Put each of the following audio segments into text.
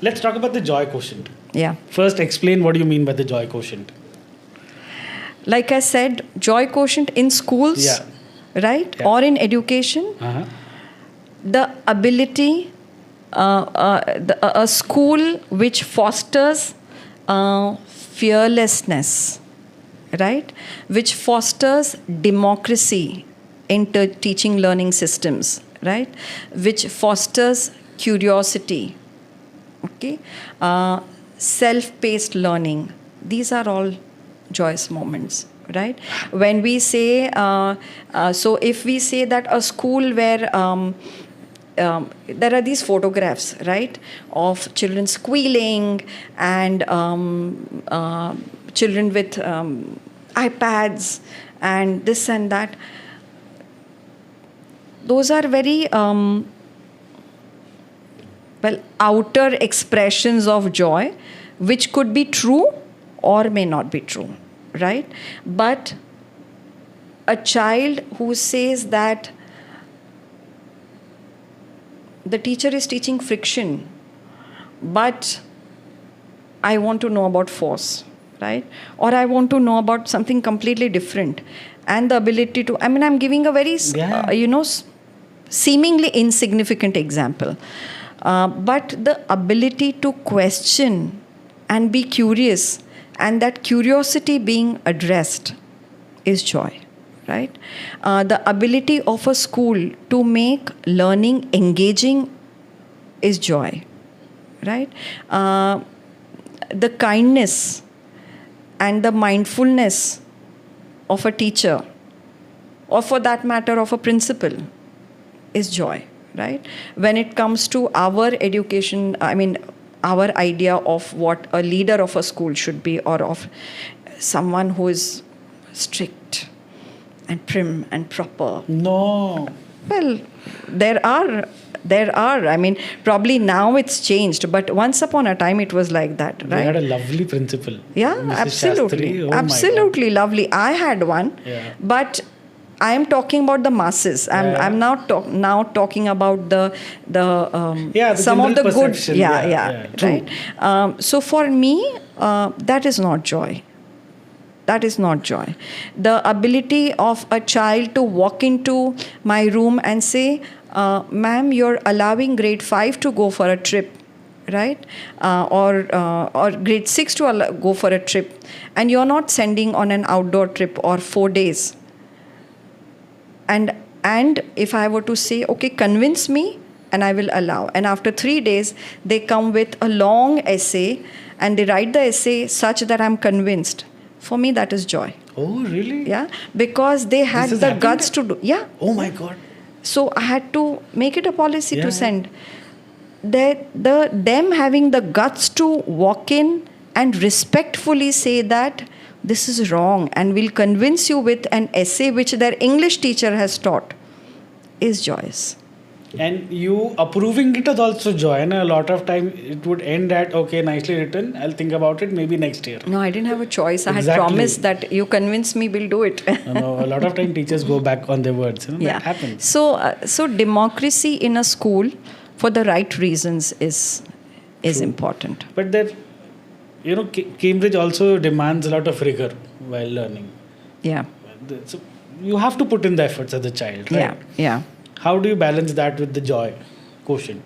Let's talk about the joy quotient. Yeah. First, explain what you mean by the joy quotient. Like I said, joy quotient in schools, Yeah. right? Yeah. Or in education, Uh-huh. the ability, a school which fosters fearlessness, right? Which fosters democracy into teaching learning systems, right? Which fosters curiosity, okay? Self-paced learning. These are all joyous moments, right? When we say, so if we say that a school where there are these photographs, right, of children squealing and children with iPads and this and that. Those are very outer expressions of joy, which could be true or may not be true, right? But a child who says that the teacher is teaching friction, but I want to know about force, right? Or I want to know about something completely different. And the ability to, I'm giving a very, seemingly insignificant example. But the ability to question and be curious, and that curiosity being addressed is joy, right? The ability of a school to make learning engaging is joy, right? The kindness and the mindfulness of a teacher, or for that matter of a principal, is joy, right? When it comes to our education, our idea of what a leader of a school should be, or of someone who is strict and prim and proper. No. Well, there are. Probably now it's changed, but once upon a time it was like that, right? We had a lovely principal. Yeah, Mrs. absolutely. Shastri. Oh my Absolutely lovely. I had one, Yeah. but I am talking about the masses. I'm now talking about the some of the general good. perception. Yeah, True. right. So for me, that is not joy. That is not joy. The ability of a child to walk into my room and say, ma'am, you're allowing grade 5 to go for a trip, right? Or grade 6 to go for a trip. And you're not sending on an outdoor trip or 4 days. And if I were to say, okay, convince me, and I will allow. And after 3 days, they come with a long essay, and they write the essay such that I'm convinced. For me, that is joy. Oh, really? Yeah, because they had This has the happened? guts to do. Yeah. Oh my God. So I had to make it a policy Yeah. to send. Them having the guts to walk in and respectfully say that this is wrong, and will convince you with an essay which their English teacher has taught, is joyous. And you approving it is also joy. And a lot of time it would end at, okay, nicely written. I'll think about it maybe next year. No, I didn't have a choice. I had Exactly. promised that you convince me, we'll do it. No, a lot of time teachers go back on their words. That happens. So democracy in a school for the right reasons is important. But that, Cambridge also demands a lot of rigor while learning. Yeah. So you have to put in the efforts as a child, right? Yeah. How do you balance that with the joy quotient?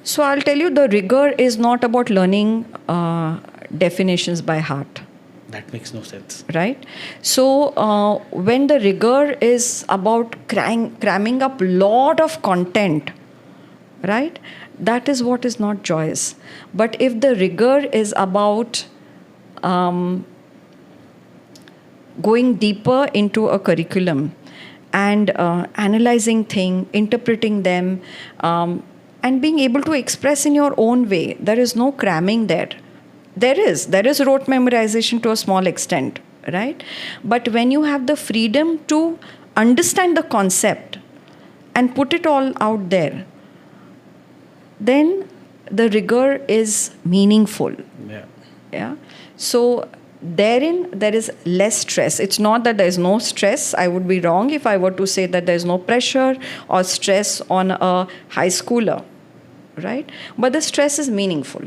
So I'll tell you, the rigor is not about learning definitions by heart. That makes no sense. Right? So when the rigor is about cramming up lot of content, right? That is what is not joyous. But if the rigor is about going deeper into a curriculum and analyzing things, interpreting them, and being able to express in your own way, there is no cramming there. There is rote memorization to a small extent, right? But when you have the freedom to understand the concept and put it all out there, then the rigor is meaningful. Yeah. So therein there is less stress. It's not that there is no stress. I would be wrong if I were to say that there is no pressure or stress on a high schooler. right? But the stress is meaningful.